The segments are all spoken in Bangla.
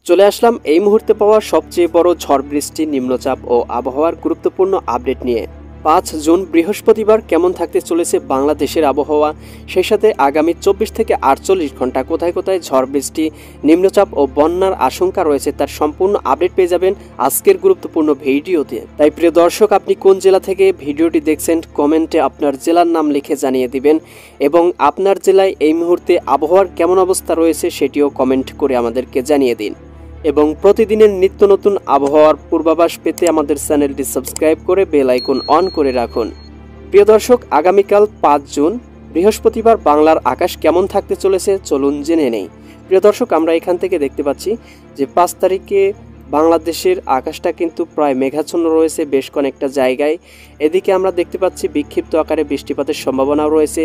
চলে আসলাম এই মুহূর্তে পাওয়া সবচেয়ে বড় ঝড় বৃষ্টি, নিম্নচাপ ও আবহাওয়ার গুরুত্বপূর্ণ আপডেট নিয়ে। 5 জুন বৃহস্পতিবার কেমন থাকতে চলেছে বাংলাদেশের আবহাওয়া, সেই সাথে আগামী 24 থেকে 48 ঘন্টা কোথায় কোথায় ঝড় বৃষ্টি, নিম্নচাপ ও বন্যার আশঙ্কা রয়েছে তার সম্পূর্ণ আপডেট পেয়ে যাবেন আজকের গুরুত্বপূর্ণ ভিডিওতে। তাই প্রিয় দর্শক, আপনি কোন জেলা থেকে ভিডিওটি দেখছেন কমেন্টে আপনার জেলার নাম লিখে জানিয়ে দিবেন এবং আপনার জেলায় এই মুহূর্তে আবহাওয়ার কেমন অবস্থা রয়েছে সেটিও কমেন্ট করে আমাদেরকে জানিয়ে দিন। এবং প্রতিদিনের নিত্য নতুন আবহাওয়ার পূর্বাভাস পেতে আমাদের চ্যানেলটি সাবস্ক্রাইব করে বেল আইকন অন করে রাখুন। প্রিয় দর্শক, আগামীকাল 5 জুন বৃহস্পতিবার বাংলার আকাশ কেমন থাকতে চলেছে চলুন জেনে নেই। প্রিয় দর্শক, আমরা এখান থেকে দেখতে পাচ্ছি যে 5 তারিখে বাংলাদেশের আকাশটা কিন্তু প্রায় মেঘাচ্ছন্ন রয়েছে বেশ কয়েকটা জায়গায়। এদিকে আমরা দেখতে পাচ্ছি বিক্ষিপ্ত আকারে বৃষ্টিপাতের সম্ভাবনাও রয়েছে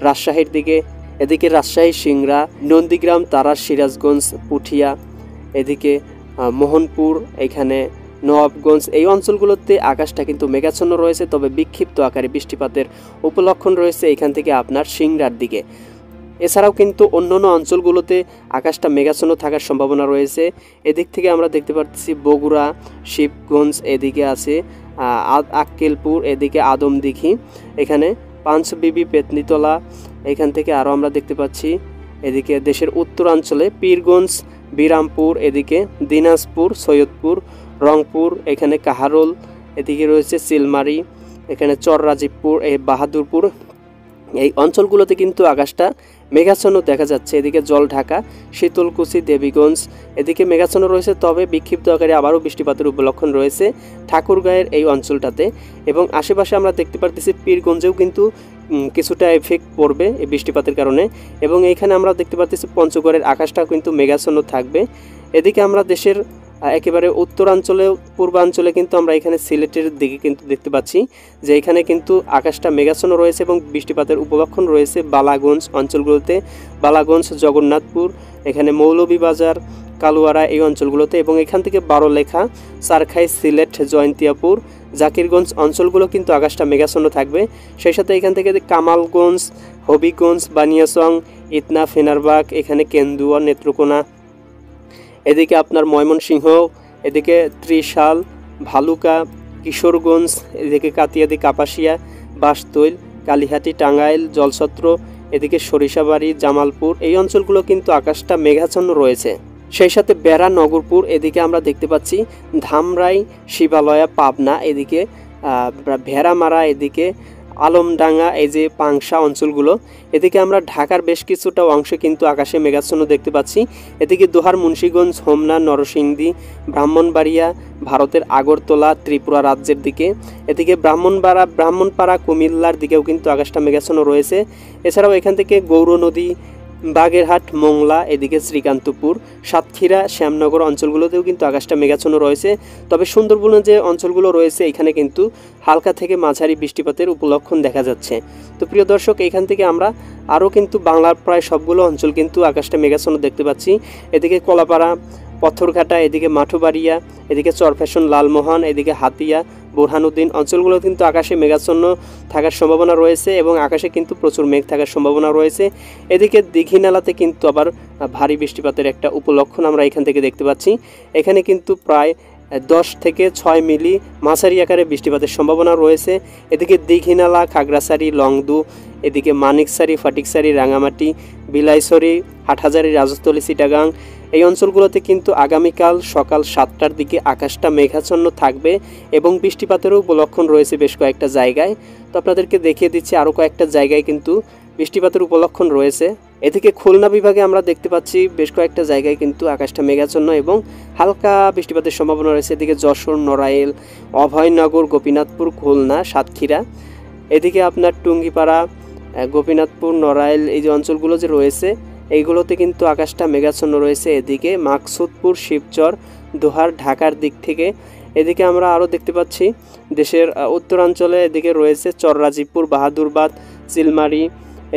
রাজশাহীর দিকে। এদিকে রাজশাহী, সিংড়া, নন্দীগ্রাম, তারাস, সিরাজগঞ্জ, পুঠিয়া, এদিকে মোহনপুর, এখানে নবাবগঞ্জ, এই অঞ্চলগুলোতে আকাশটা কিন্তু মেঘাচ্ছন্ন রয়েছে, তবে বিক্ষিপ্ত আকারে বৃষ্টিপাতের উপলক্ষণ রয়েছে এখান থেকে আপনার সিংড়ার দিকে। এছাড়াও কিন্তু অন্যান্য অঞ্চলগুলোতে আকাশটা মেঘাচ্ছন্ন থাকার সম্ভাবনা রয়েছে। এদিক থেকে আমরা দেখতে পাচ্ছি বগুড়া, শিবগঞ্জ, এদিকে আছে আক্কেলপুর, এদিকে আদমদিঘি, এখানে পাঁচবিবি, পেতনিতলা, এখান থেকে আরও আমরা দেখতে পাচ্ছি এদিকে দেশের উত্তরাঞ্চলে পীরগঞ্জ, বিরামপুর, এদিকে দিনাজপুর, সৈয়দপুর, রংপুর, এখানে কাহারোল, এদিকে রয়েছে চিলমারি, এখানে চররাজীবপুর, বাহাদুরপুর, এই অঞ্চলগুলোতে কিন্তু আকাশটা মেঘাচ্ছন্ন দেখা যাচ্ছে। এদিকে জলঢাকা, শীতলকুচি, দেবীগঞ্জ, এদিকে মেঘাচ্ছন্ন রয়েছে, তবে বিক্ষিপ্ত আকারে আবারও বৃষ্টিপাতের উপলক্ষণ রয়েছে ঠাকুরগাঁয়ের এই অঞ্চলটাতে। এবং আশেপাশে আমরা দেখতে পাচ্ছি পীরগঞ্জেও কিন্তু কিছুটা এফেক্ট পড়বে এই বৃষ্টিপাতের কারণে। এবং এইখানে আমরা দেখতে পাচ্ছি পঞ্চগড়ের আকাশটাও কিন্তু মেঘাচ্ছন্ন থাকবে। এদিকে আমরা দেশের একেবারে উত্তরাঞ্চলে, পূর্বাঞ্চলে কিন্তু আমরা এখানে সিলেটের দিকে কিন্তু দেখতে পাচ্ছি যে এখানে কিন্তু আকাশটা মেঘাচ্ছন্ন রয়েছে এবং বৃষ্টিপাতের উপলক্ষণ রয়েছে বালাগঞ্জ অঞ্চলগুলোতে, বালাগঞ্জ, জগন্নাথপুর, এখানে মৌলভীবাজার, কালুয়ারা, এই অঞ্চলগুলোতে। এবং এখান থেকে বারোলেখা, চারখাই, সিলেট, জয়ন্তিয়াপুর, জাকিরগঞ্জ অঞ্চলগুলো কিন্তু আকাশটা মেঘাচ্ছন্ন থাকবে। সেই সাথে এখান থেকে কামালগঞ্জ, হবিগঞ্জ, বানিয়াচং, ইতনা, ফেনারবাগ, এখানে কেন্দুয়া, নেত্রকোনা, এদিকে আপনার ময়মনসিংহ, এদিকে ত্রিশাল, ভালুকা, কিশোরগঞ্জ, এদিকে কাতিয়াদি, কাপাসিয়া, বাসতৈল, কালিহাটি, টাঙ্গাইল, জলছত্র, এদিকে সরিষাবাড়ি, জামালপুর, এই অঞ্চলগুলো কিন্তু আকাশটা মেঘাচ্ছন্ন রয়েছে। সেই সাথে বেড়া, নগরপুর, এদিকে আমরা দেখতে পাচ্ছি ধামরাই, শিবালয়া, পাবনা, এদিকে ভেড়ামারা, এদিকে আলমডাঙ্গা, এই যে পাংশা অঞ্চলগুলো, এদিকে আমরা ঢাকার বেশ কিছুটা অংশে কিন্তু আকাশে মেঘাচ্ছন্ন দেখতে পাচ্ছি। এদিকে দোহার, মুন্সিগঞ্জ, হোমনা, নরসিংদী, ব্রাহ্মণবাড়িয়া, ভারতের আগরতলা, ত্রিপুরা রাজ্যের দিকে, এদিকে ব্রাহ্মণপাড়া, কুমিল্লার দিকেও কিন্তু আকাশটা মেঘাচ্ছন্ন রয়েছে। এছাড়াও এখান থেকে গৌর নদী, বাগেরহাট, মোংলা, এদিকে শ্রীকান্তপুর, সাতক্ষীরা, শ্যামনগর অঞ্চলগুলোতেও কিন্তু আকাশটা মেঘাচ্ছন্ন রয়েছে। তবে সুন্দরবনের যে অঞ্চলগুলো রয়েছে এখানে কিন্তু হালকা থেকে মাঝারি বৃষ্টিপাতের উপলক্ষণ দেখা যাচ্ছে। তো প্রিয় দর্শক, এখান থেকে আমরা আরও কিন্তু বাংলার প্রায় সবগুলো অঞ্চল কিন্তু আকাশটা মেঘাচ্ছন্ন দেখতে পাচ্ছি। এদিকে কলাপাড়া, পথরঘাটা, এদিকে মাঠুবাড়িয়া, এদিকে চরফ্যাশন, লালমোহন, এদিকে হাতিয়া, বোরহানুদ্দিন অঞ্চলগুলো কিন্তু আকাশে মেঘাচ্ছন্ন থাকার সম্ভাবনা রয়েছে এবং আকাশে কিন্তু প্রচুর মেঘ থাকার সম্ভাবনা রয়েছে। এদিকে দীঘিনালাতে কিন্তু আবার ভারী বৃষ্টিপাতের একটা উপলক্ষণ আমরা এখান থেকে দেখতে পাচ্ছি। এখানে কিন্তু প্রায় 10 থেকে 6 মিলি মাঝারি আকারে বৃষ্টিপাতের সম্ভাবনা রয়েছে। এদিকে দীঘিনালা, খাগড়াছড়ি, লংদু, এদিকে মানিকছড়ি, ফটিকছড়ি, রাঙামাটি, বিলাইছড়ি, হাটহাজারী, রাজস্থলী, চিটাগাং, এই অঞ্চলগুলোতে কিন্তু আগামীকাল সকাল 7টার দিকে আকাশটা মেঘাচ্ছন্ন থাকবে এবং বৃষ্টিপাতেরও উপলক্ষণ রয়েছে বেশ কয়েকটা জায়গায়। তো আপনাদেরকে দেখিয়ে দিচ্ছি আরও কয়েকটা জায়গায় কিন্তু বৃষ্টিপাতের উপলক্ষণ রয়েছে। এদিকে খুলনা বিভাগে আমরা দেখতে পাচ্ছি বেশ কয়েকটা জায়গায় কিন্তু আকাশটা মেঘাচ্ছন্ন এবং হালকা বৃষ্টিপাতের সম্ভাবনা রয়েছে। এদিকে যশোর, নড়াইল, অভয়নগর, গোপীনাথপুর, খুলনা, সাতক্ষীরা, এদিকে আপনার টুঙ্গিপাড়া, গোপীনাথপুর, নড়াইল, এই যে অঞ্চলগুলো যে রয়েছে এইগুলোতে কিন্তু আকাশটা মেঘাচ্ছন্ন রয়েছে। এদিকে মাকসুদপুর, শিবচর, দোহার, ঢাকার দিক থেকে। এদিকে আমরা আরও দেখতে পাচ্ছি দেশের উত্তরাঞ্চলে এদিকে রয়েছে চররাজীবপুর, বাহাদুরবাদ, চিলমারি,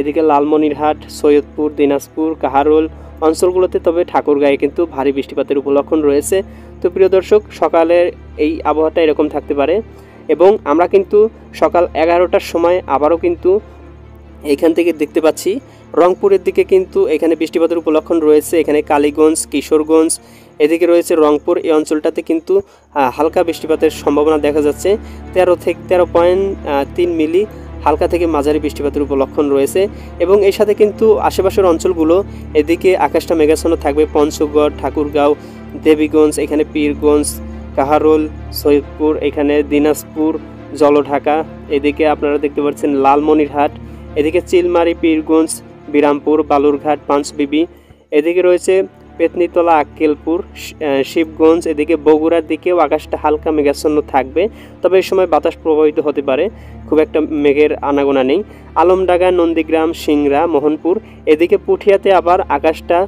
এদিকে লালমনিরহাট, সৈয়দপুর, দিনাজপুর, কাহারোল অঞ্চলগুলোতে। তবে ঠাকুরগাঁয়ে কিন্তু ভারী বৃষ্টিপাতের উপলক্ষণ রয়েছে। তো প্রিয় দর্শক, সকালের এই আবহাওয়াটা এরকম থাকতে পারে এবং আমরা কিন্তু সকাল 11টার সময় আবারও কিন্তু এইখান থেকে দেখতে পাচ্ছি রংপুরের দিকে কিন্তু এখানে বৃষ্টিপাতের উপলক্ষণ রয়েছে। এখানে কালীগঞ্জ, কিশোরগঞ্জ, এদিকে রয়েছে রংপুর, এই অঞ্চলটাতে কিন্তু হালকা বৃষ্টিপাতের সম্ভাবনা দেখা যাচ্ছে। 13.3 মিলি হালকা থেকে মাঝারি বৃষ্টিপাতের উপলক্ষণ রয়েছে। এবং এর সাথে কিন্তু আশেপাশের অঞ্চলগুলো, এদিকে আকাশটা মেঘাচ্ছন্ন থাকবে। পঞ্চগড়, ঠাকুরগাঁও, দেবীগঞ্জ, এখানে পীরগঞ্জ, কাহারোল, সৈয়দপুর, এখানে দিনাজপুর, জলঢাকা, এদিকে আপনারা দেখতে পাচ্ছেন লালমনিরহাট, এদিকে চিলমারি, পীরগঞ্জ, বিরামপুর, বালুরঘাট, পাঁচবিবি, এদিকে রয়েছে পেতনিতলা, আক্কেলপুর, শিবগঞ্জ, এদিকে বগুড়ার দিকেও আকাশটা হালকা মেঘাচ্ছন্ন থাকবে। তবে এই সময় বাতাস প্রবাহিত হতে পারে, খুব একটা মেঘের আনাগোনা নেই। আলমডাঙ্গা, নন্দীগ্রাম, সিংড়া, মোহনপুর, এদিকে পুঠিয়াতে আবার আকাশটা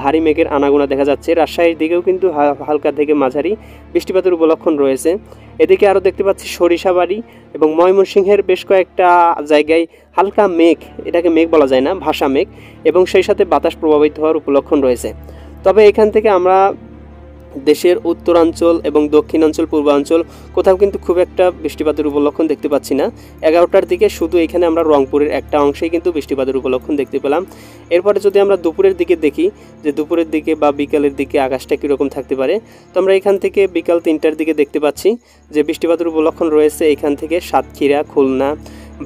ভারী মেঘের আনাগোনা দেখা যাচ্ছে। রাজশাহীর দিকেও কিন্তু হালকা থেকে মাঝারি বৃষ্টিপাতের উপলক্ষণ রয়েছে। এদিকে আরও দেখতে পাচ্ছি সরিষাবাড়ি এবং ময়মনসিংহের বেশ কয়েকটা জায়গায় হালকা মেঘ, এটাকে মেঘ বলা যায় না, ভাসা মেঘ, এবং সেই সাথে বাতাস প্রভাবিত হওয়ার উপলক্ষণ রয়েছে। তবে এখান থেকে আমরা দেশের উত্তরাঞ্চল এবং দক্ষিণাঞ্চল, পূর্বাঞ্চল কোথাও কিন্তু খুব একটা বৃষ্টিপাতের উপলক্ষণ দেখতে পাচ্ছি না। 11টার দিকে শুধু এখানে আমরা রংপুরের একটা অংশেই কিন্তু বৃষ্টিপাতের উপলক্ষণ দেখতে পেলাম। এরপরে যদি আমরা দুপুরের দিকে দেখি যে দুপুরের দিকে বা বিকালের দিকে আকাশটা কীরকম থাকতে পারে, তো আমরা এখান থেকে বিকাল 3টার দিকে দেখতে পাচ্ছি যে বৃষ্টিপাতের উপলক্ষণ রয়েছে এখান থেকে সাতক্ষীরা, খুলনা,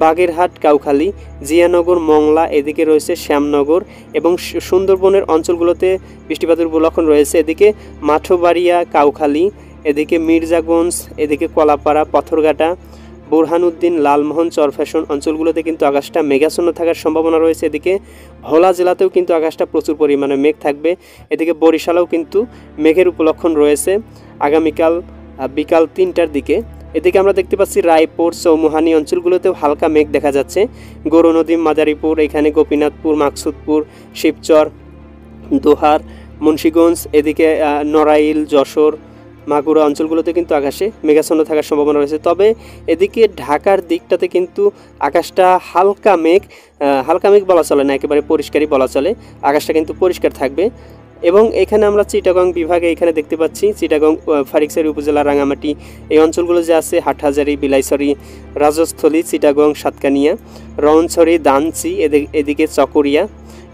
বাগেরহাট, কাউখালী, জিয়ানগর, মংলা, এদিকে রয়েছে শ্যামনগর এবং সুন্দরবনের অঞ্চলগুলোতে বৃষ্টিপাতের উপলক্ষণ রয়েছে। এদিকে মাঠবাড়িয়া, কাউখালী, এদিকে মির্জাগঞ্জ, এদিকে কলাপাড়া, পথরঘাটা, বুরহানুদ্দিন, লালমোহন, চরফ্যাশন অঞ্চলগুলোতে কিন্তু আকাশটা মেঘাচ্ছন্ন থাকার সম্ভাবনা রয়েছে। এদিকে ভোলা জেলাতেও কিন্তু আকাশটা প্রচুর পরিমাণে মেঘ থাকবে। এদিকে বরিশালেও কিন্তু মেঘের উপলক্ষণ রয়েছে আগামীকাল বিকাল 3টার দিকে। এদিকে আমরা দেখতে পাচ্ছি রায়পুর, চৌমুহানি অঞ্চলগুলোতেও হালকা মেঘ দেখা যাচ্ছে। গৌরনদী, মাদারীপুর, এখানে গোপীনাথপুর, মাকসুদপুর, শিবচর, দোহার, মুন্সীগঞ্জ, এদিকে নড়াইল, যশোর, মাগুরা অঞ্চলগুলোতে কিন্তু আকাশে মেঘাচ্ছন্ন থাকার সম্ভাবনা রয়েছে। তবে এদিকে ঢাকার দিকটাতে কিন্তু আকাশটা হালকা মেঘ বলা চলে না, একেবারে পরিষ্কারই বলা চলে, আকাশটা কিন্তু পরিষ্কার থাকবে। এবং এখানে আমরা চিটাগং বিভাগে এখানে দেখতে পাচ্ছি চিটাগং, ফারিকছড়ি উপজেলা, রাঙামাটি, এই অঞ্চলগুলো যে আছে, হাটহাজারী, বিলাইছড়ি, রাজস্থলী, চিটাগং, সাতকানিয়া, রওনছড়ি, দানচি, এদিকে চকরিয়া,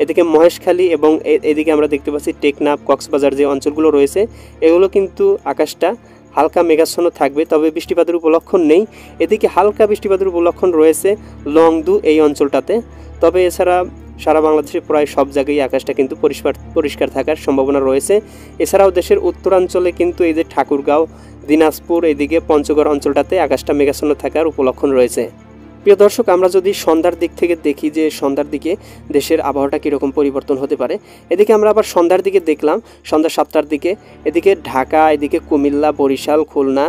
এদিকে মহেশখালী এবং এদিকে আমরা দেখতে পাচ্ছি টেকনাফ, কক্সবাজার যে অঞ্চলগুলো রয়েছে, এগুলো কিন্তু আকাশটা হালকা মেঘাচ্ছন্ন থাকবে। তবে বৃষ্টিপাতের উপলক্ষণ নেই। এদিকে হালকা বৃষ্টিপাতের উপলক্ষণ রয়েছে লংদু, এই অঞ্চলটাতে। তবে এছাড়া সারা বাংলাদেশে প্রায় সব জায়গায় আকাশটা কিন্তু পরিষ্কার থাকার সম্ভাবনা রয়েছে। এছাড়াও দেশের উত্তরাঞ্চলে কিন্তু এই যে ঠাকুরগাঁও, দিনাজপুর, এদিকে পঞ্চগড় অঞ্চলটাতে আকাশটা মেঘাচ্ছন্ন থাকার উপলক্ষণ রয়েছে। প্রিয় দর্শক, আমরা যদি সন্ধ্যার দিক থেকে দেখি যে সন্ধ্যার দিকে দেশের আবহাওয়াটা কীরকম পরিবর্তন হতে পারে, এদিকে আমরা আবার সন্ধ্যার দিকে দেখলাম সন্ধ্যা 7টার দিকে, এদিকে ঢাকা, এদিকে কুমিল্লা, বরিশাল, খুলনা,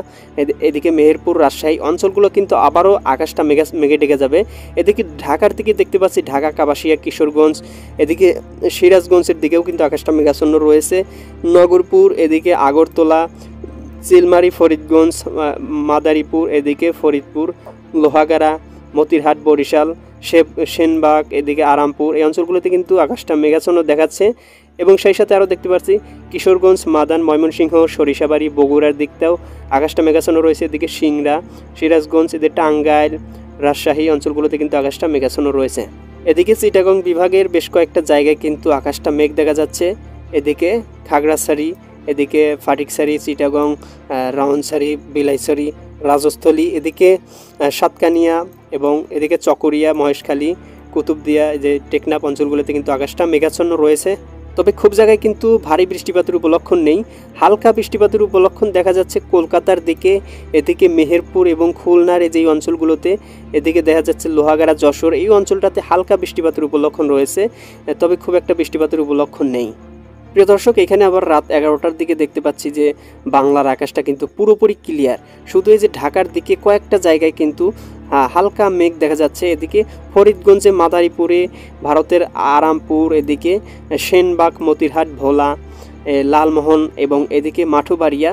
এদিকে মেহেরপুর, রাজশাহী অঞ্চলগুলো কিন্তু আবারও আকাশটা মেঘে ডেকে যাবে। এদিকে ঢাকার দিকে দেখতে পাচ্ছি ঢাকা, কাপাসিয়া, কিশোরগঞ্জ, এদিকে সিরাজগঞ্জের দিকেও কিন্তু আকাশটা মেঘাচ্ছন্ন রয়েছে। নগরপুর, এদিকে আগরতলা, চিলমারি, ফরিদগঞ্জ, মাদারীপুর, এদিকে ফরিদপুর, লোহাগাড়া, মতিরহাট, বরিশাল, সেনবাগ, এদিকে আরামপুর, এই অঞ্চলগুলোতে কিন্তু আকাশটা মেঘাচ্ছন্ন দেখাচ্ছে। এবং সেই সাথে আরও দেখতে পাচ্ছি কিশোরগঞ্জ, মাদান, ময়মনসিংহ, সরিষাবাড়ি, বগুড়ার দিকটাও আকাশটা মেঘাচ্ছন্ন রয়েছে। এদিকে সিংড়া, সিরাজগঞ্জ, এদিকে টাঙ্গাইল, রাজশাহী অঞ্চলগুলোতে কিন্তু আকাশটা মেঘাচ্ছন্ন রয়েছে। এদিকে চিটাগং বিভাগের বেশ কয়েকটা জায়গায় কিন্তু আকাশটা মেঘ দেখা যাচ্ছে। এদিকে খাগড়াছড়ি, এদিকে ফাটিকছড়ি, চিটাগং, রাউনছড়ি, বিলাইছড়ি, রাজস্থলী, এদিকে সাতকানিয়া এবং এদিকে চকরিয়া, মহেশখালী, কুতুবদিয়া, যে টেকনাফ অঞ্চলগুলোতে কিন্তু আকাশটা মেঘাচ্ছন্ন রয়েছে। তবে খুব জায়গায় কিন্তু ভারী বৃষ্টিপাতের উপলক্ষণ নেই, হালকা বৃষ্টিপাতের উপলক্ষণ দেখা যাচ্ছে কলকাতার দিকে, এদিকে মেহেরপুর এবং খুলনার যেই অঞ্চলগুলোতে, এদিকে দেখা যাচ্ছে লোহাগাড়া, যশোর, এই অঞ্চলটাতে হালকা বৃষ্টিপাতের উপলক্ষণ রয়েছে। তবে খুব একটা বৃষ্টিপাতের উপলক্ষণ নেই। প্রিয় দর্শক, এখানে আবার রাত 11টার দিকে দেখতে পাচ্ছি যে বাংলার আকাশটা কিন্তু পুরোপুরি ক্লিয়ার। শুধু এই যে ঢাকার দিকে কয়েকটা জায়গায় কিন্তু হালকা মেঘ দেখা যাচ্ছে। এদিকে ফরিদগঞ্জে, মাদারীপুরে, ভারতের আরামপুর, এদিকে সেনবাগ, মতিরহাট, ভোলা, লালমোহন এবং এদিকে মাঠবাড়িয়া,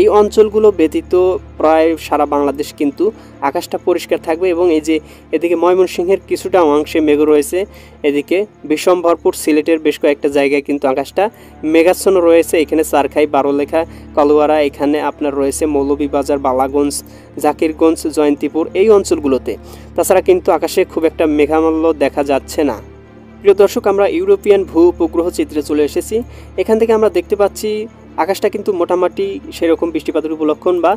এই অঞ্চলগুলো ব্যতীত প্রায় সারা বাংলাদেশ কিন্তু আকাশটা পরিষ্কার থাকবে। এবং এই যে এদিকে ময়মনসিংহের কিছুটা অংশে মেঘ রয়েছে, এদিকে বিশ্বম্ভরপুর, সিলেটের বেশ কয়েকটা জায়গায় কিন্তু আকাশটা মেঘাচ্ছন্ন রয়েছে। এখানে চারখাই, বারোলেখা, কালুয়ারা, এখানে আপনার রয়েছে মৌলভীবাজার, বালাগঞ্জ, জাকিরগঞ্জ, জয়ন্তীপুর, এই অঞ্চলগুলোতে। তাছাড়া কিন্তু আকাশে খুব একটা মেঘামল্য দেখা যাচ্ছে না। প্রিয় দর্শক, আমরা ইউরোপিয়ান ভূ উপগ্রহ চিত্রে চলে এসেছি। এখান থেকে আমরা দেখতে পাচ্ছি আকাশটা কিন্তু মোটামুটি সেরকম বৃষ্টিপাতের উপলক্ষণ বা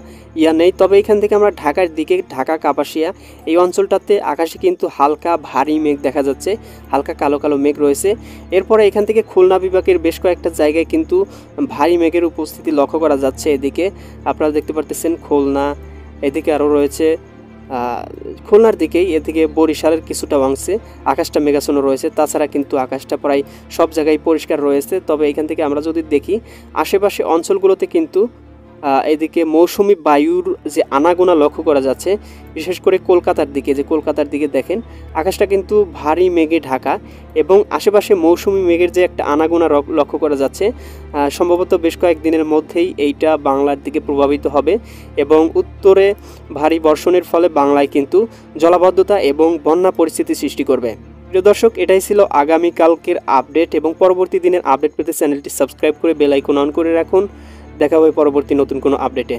নেই। তবে এখান থেকে আমরা ঢাকার দিকে, ঢাকা কাপাসিয়া এই অঞ্চলটাতে আকাশে কিন্তু হালকা ভারী মেঘ দেখা যাচ্ছে, হালকা কালো কালো মেঘ রয়েছে। এরপরে এখান থেকে খুলনা বিভাগের বেশ কয়েকটা জায়গায় কিন্তু ভারী মেঘের উপস্থিতি লক্ষ্য করা যাচ্ছে। এদিকে আপনারা দেখতে পারতেছেন খুলনা, এদিকে আরও রয়েছে খুলনার দিকেই, এদিকে বরিশালের কিছুটা অংশে আকাশটা মেঘাচ্ছন্ন রয়েছে। তাছাড়া কিন্তু আকাশটা প্রায় সব জায়গায় পরিষ্কার রয়েছে। তবে এখান থেকে আমরা যদি দেখি আশেপাশে অঞ্চলগুলোতে কিন্তু এদিকে মৌসুমি বায়ুর যে আনাগোনা লক্ষ্য করা যাচ্ছে, বিশেষ করে কলকাতার দিকে, যে কলকাতার দিকে দেখেন আকাশটা কিন্তু ভারী মেঘে ঢাকা এবং আশেপাশে মৌসুমি মেঘের যে একটা আনাগোনা লক্ষ্য করা যাচ্ছে। সম্ভবত বেশ কয়েকদিনের মধ্যেই এইটা বাংলার দিকে প্রভাবিত হবে এবং উত্তরে ভারী বর্ষণের ফলে বাংলায় কিন্তু জলাবদ্ধতা এবং বন্যা পরিস্থিতি সৃষ্টি করবে। প্রিয় দর্শক, এটাই ছিল আগামীকালকের আপডেট এবং পরবর্তী দিনের আপডেট পেতে চ্যানেলটি সাবস্ক্রাইব করে বেল আইকন অন করে রাখুন। দেখা হবে পরবর্তী নতুন কোনো আপডেটে।